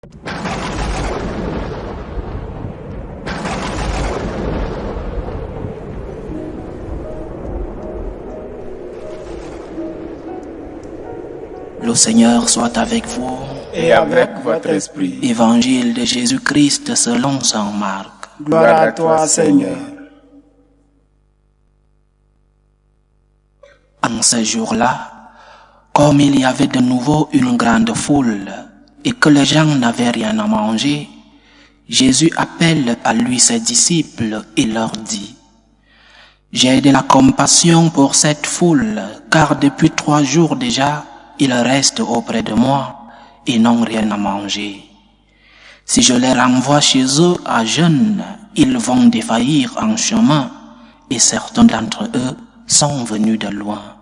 Le Seigneur soit avec vous. Et avec votre esprit. Évangile de Jésus-Christ selon saint Marc. Gloire à toi, Seigneur. En ce jour-là, comme il y avait de nouveau une grande foule et que les gens n'avaient rien à manger, Jésus appelle à lui ses disciples et leur dit: J'ai de la compassion pour cette foule, car depuis 3 jours déjà, ils restent auprès de moi et n'ont rien à manger. Si je les renvoie chez eux à jeûne, ils vont défaillir en chemin, et certains d'entre eux sont venus de loin.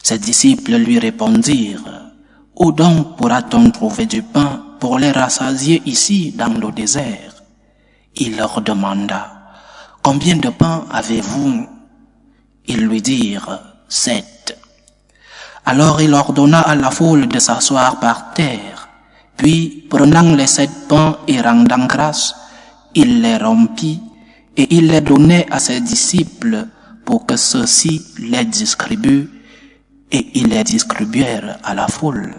Ses disciples lui répondirent: Où donc pourra-t-on trouver du pain pour les rassasier ici dans le désert? Il leur demanda: Combien de pain avez-vous? Ils lui dirent: 7. Alors il ordonna à la foule de s'asseoir par terre, puis prenant les 7 pains et rendant grâce, il les rompit et il les donnait à ses disciples pour que ceux-ci les distribuent, et ils les distribuèrent à la foule.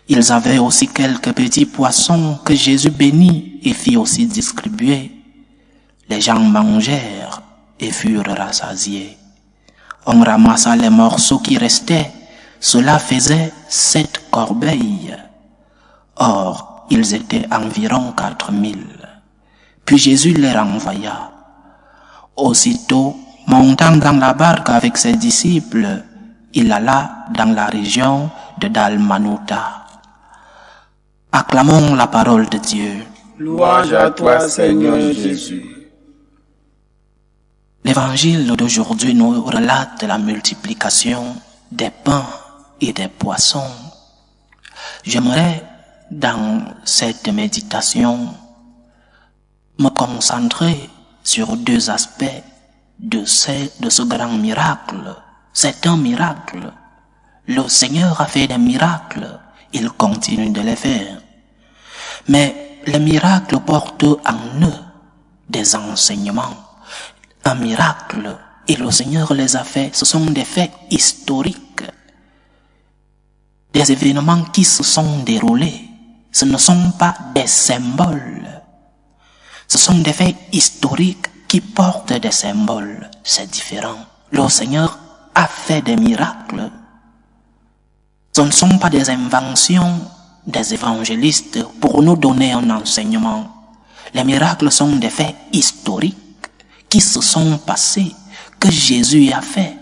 Ils avaient aussi quelques petits poissons que Jésus bénit et fit aussi distribuer. Les gens mangèrent et furent rassasiés. On ramassa les morceaux qui restaient, cela faisait 7 corbeilles. Or, ils étaient environ 4000. Puis Jésus les renvoya. Aussitôt, montant dans la barque avec ses disciples, il alla dans la région de Dalmanuta. Acclamons la parole de Dieu. Louange à toi, Seigneur Jésus. L'évangile d'aujourd'hui nous relate la multiplication des pains et des poissons. J'aimerais, dans cette méditation, me concentrer sur 2 aspects de ce grand miracle. C'est un miracle. Le Seigneur a fait des miracles, il continue de les faire. Mais les miracles portent en eux des enseignements. Un miracle, et le Seigneur les a fait, ce sont des faits historiques, des événements qui se sont déroulés. Ce ne sont pas des symboles, ce sont des faits historiques qui portent des symboles. C'est différent. Le Seigneur a fait des miracles. Ce ne sont pas des inventions des évangélistes pour nous donner un enseignement. Les miracles sont des faits historiques qui se sont passés, que Jésus a fait.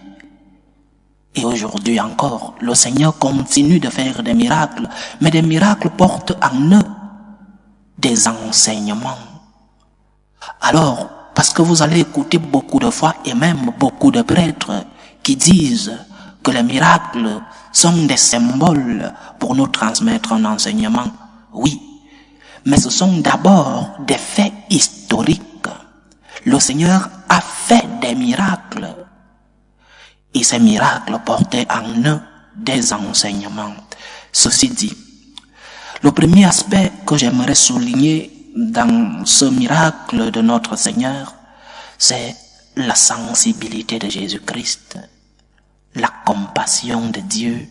Et aujourd'hui encore, le Seigneur continue de faire des miracles, mais des miracles portent en eux des enseignements. Alors, parce que vous allez écouter beaucoup de fois, et même beaucoup de prêtres qui disent que les miracles sont des symboles pour nous transmettre un enseignement. Oui, mais ce sont d'abord des faits historiques. Le Seigneur a fait des miracles. Et ces miracles portaient en eux des enseignements. Ceci dit, le premier aspect que j'aimerais souligner dans ce miracle de notre Seigneur, c'est la sensibilité de Jésus-Christ, la compassion de Dieu,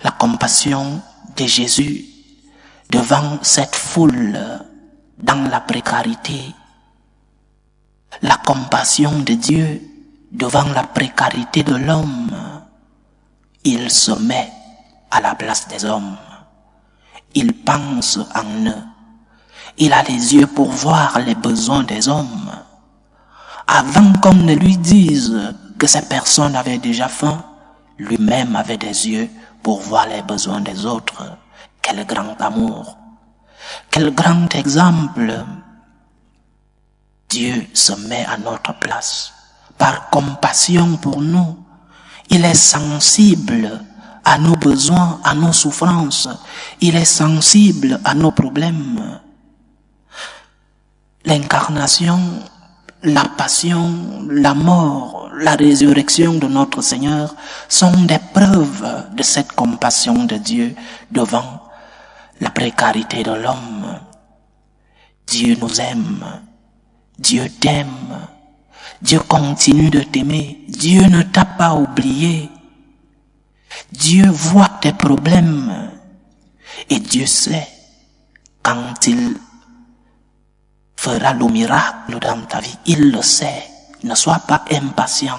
la compassion de Jésus devant cette foule dans la précarité, la compassion de Dieu devant la précarité de l'homme. Il se met à la place des hommes. Il pense en eux. Il a les yeux pour voir les besoins des hommes. Avant qu'on ne lui dise que ces personnes avaient déjà faim, lui-même avait des yeux pour voir les besoins des autres. Quel grand amour! Quel grand exemple! Dieu se met à notre place. Par compassion pour nous, il est sensible à nos besoins, à nos souffrances. Il est sensible à nos problèmes. L'incarnation, la passion, la mort, la résurrection de notre Seigneur sont des preuves de cette compassion de Dieu devant la précarité de l'homme. Dieu nous aime. Dieu t'aime. Dieu continue de t'aimer. Dieu ne t'a pas oublié. Dieu voit tes problèmes. Et Dieu sait quand il fera le miracle dans ta vie. Il le sait. Ne sois pas impatient.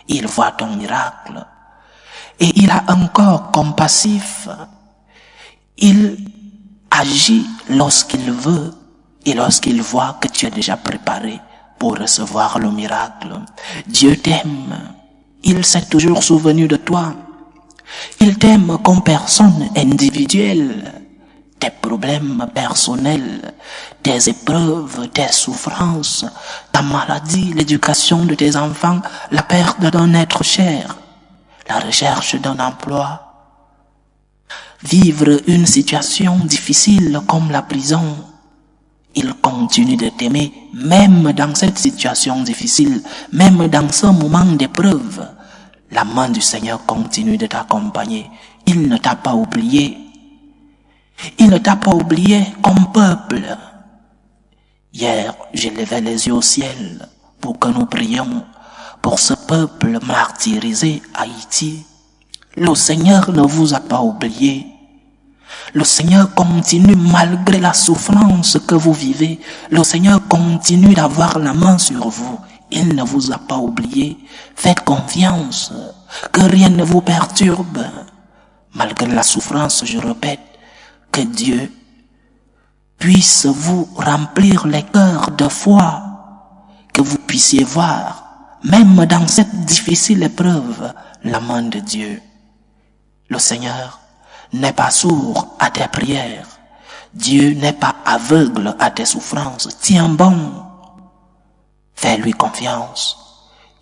Il voit ton miracle. Et il a un corps compassif. Il agit lorsqu'il veut et lorsqu'il voit que tu es déjà préparé pour recevoir le miracle. Dieu t'aime. Il s'est toujours souvenu de toi. Il t'aime comme personne individuelle. Tes problèmes personnels, tes épreuves, tes souffrances, ta maladie, l'éducation de tes enfants, la perte d'un être cher, la recherche d'un emploi, vivre une situation difficile comme la prison. Il continue de t'aimer, même dans cette situation difficile, même dans ce moment d'épreuve. La main du Seigneur continue de t'accompagner. Il ne t'a pas oublié. Il ne t'a pas oublié comme peuple. Hier, j'ai levé les yeux au ciel pour que nous prions pour ce peuple martyrisé Haïti. Le Seigneur ne vous a pas oublié. Le Seigneur continue malgré la souffrance que vous vivez. Le Seigneur continue d'avoir la main sur vous. Il ne vous a pas oublié. Faites confiance, que rien ne vous perturbe. Malgré la souffrance, je répète, que Dieu puisse vous remplir les cœurs de foi, que vous puissiez voir, même dans cette difficile épreuve, la main de Dieu. Le Seigneur n'est pas sourd à tes prières. Dieu n'est pas aveugle à tes souffrances. Tiens bon. Fais-lui confiance.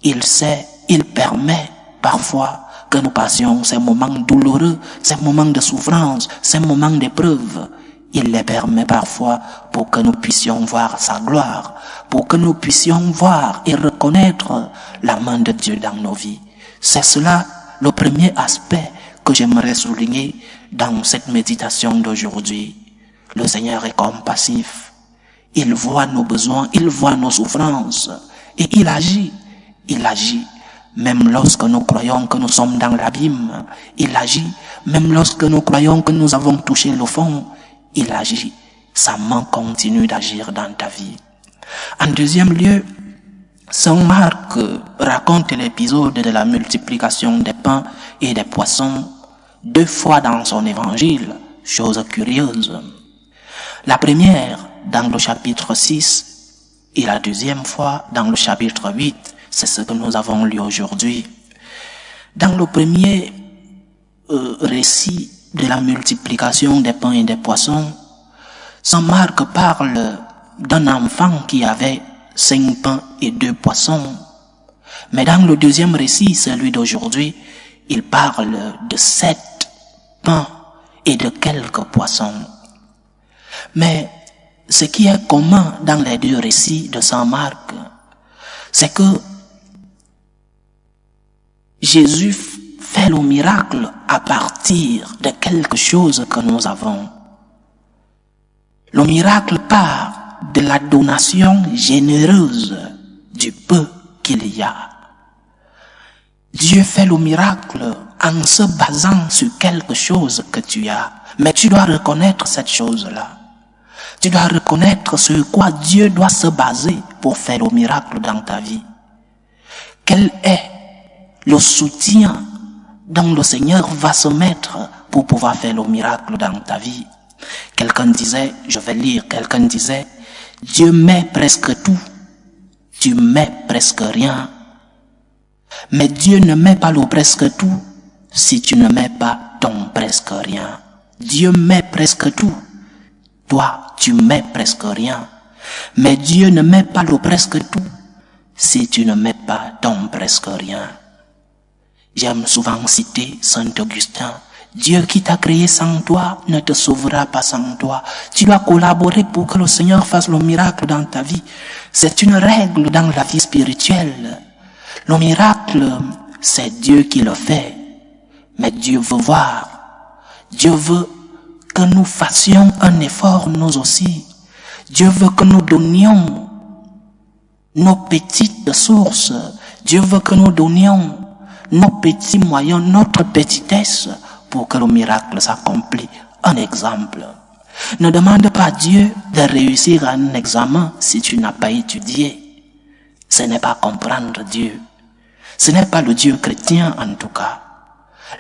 Il sait, il permet parfois que nous passions ces moments douloureux, ces moments de souffrance, ces moments d'épreuve. Il les permet parfois pour que nous puissions voir sa gloire, pour que nous puissions voir et reconnaître la main de Dieu dans nos vies. C'est cela le premier aspect que j'aimerais souligner dans cette méditation d'aujourd'hui. Le Seigneur est compassif. Il voit nos besoins, il voit nos souffrances et il agit. Il agit même lorsque nous croyons que nous sommes dans l'abîme. Il agit même lorsque nous croyons que nous avons touché le fond. Il agit. Sa main continue d'agir dans ta vie. En deuxième lieu, Saint Marc raconte l'épisode de la multiplication des pains et des poissons 2 fois dans son évangile, chose curieuse. La première dans le chapitre 6 et la deuxième fois dans le chapitre 8, c'est ce que nous avons lu aujourd'hui. Dans le premier récit de la multiplication des pains et des poissons, Saint Marc parle d'un enfant qui avait 5 pains et 2 poissons. Mais dans le deuxième récit, celui d'aujourd'hui, il parle de 7 pains et de quelques poissons. Mais ce qui est commun dans les 2 récits de Saint Marc, c'est que Jésus fait le miracle à partir de quelque chose que nous avons. Le miracle part de la donation généreuse du peu qu'il y a. Dieu fait le miracle en se basant sur quelque chose que tu as. Mais tu dois reconnaître cette chose-là. Tu dois reconnaître sur quoi Dieu doit se baser pour faire le miracle dans ta vie. Quel est le soutien dont le Seigneur va se mettre pour pouvoir faire le miracle dans ta vie? Quelqu'un disait, je vais lire, quelqu'un disait, Dieu met presque tout, tu mets presque rien. Mais Dieu ne met pas le presque tout si tu ne mets pas ton presque rien. Dieu met presque tout, toi tu mets presque rien. Mais Dieu ne met pas le presque tout si tu ne mets pas ton presque rien. J'aime souvent citer Saint Augustin. Dieu qui t'a créé sans toi ne te sauvera pas sans toi. Tu dois collaborer pour que le Seigneur fasse le miracle dans ta vie. C'est une règle dans la vie spirituelle. Le miracle, c'est Dieu qui le fait. Mais Dieu veut voir. Dieu veut que nous fassions un effort nous aussi. Dieu veut que nous donnions nos petites sources. Dieu veut que nous donnions nos petits moyens, notre petitesse pour que le miracle s'accomplisse. Un exemple. Ne demande pas à Dieu de réussir à un examen si tu n'as pas étudié. Ce n'est pas comprendre Dieu. Ce n'est pas le Dieu chrétien en tout cas.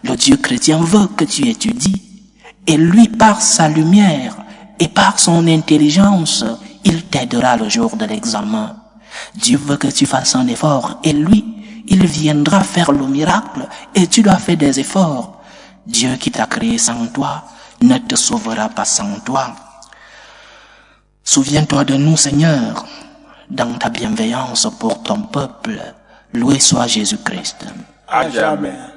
Le Dieu chrétien veut que tu étudies. Et lui, par sa lumière et par son intelligence, il t'aidera le jour de l'examen. Dieu veut que tu fasses un effort et lui, il viendra faire le miracle et tu dois faire des efforts. Dieu qui t'a créé sans toi ne te sauvera pas sans toi. Souviens-toi de nous, Seigneur, dans ta bienveillance pour ton peuple. Loué soit Jésus-Christ. À jamais.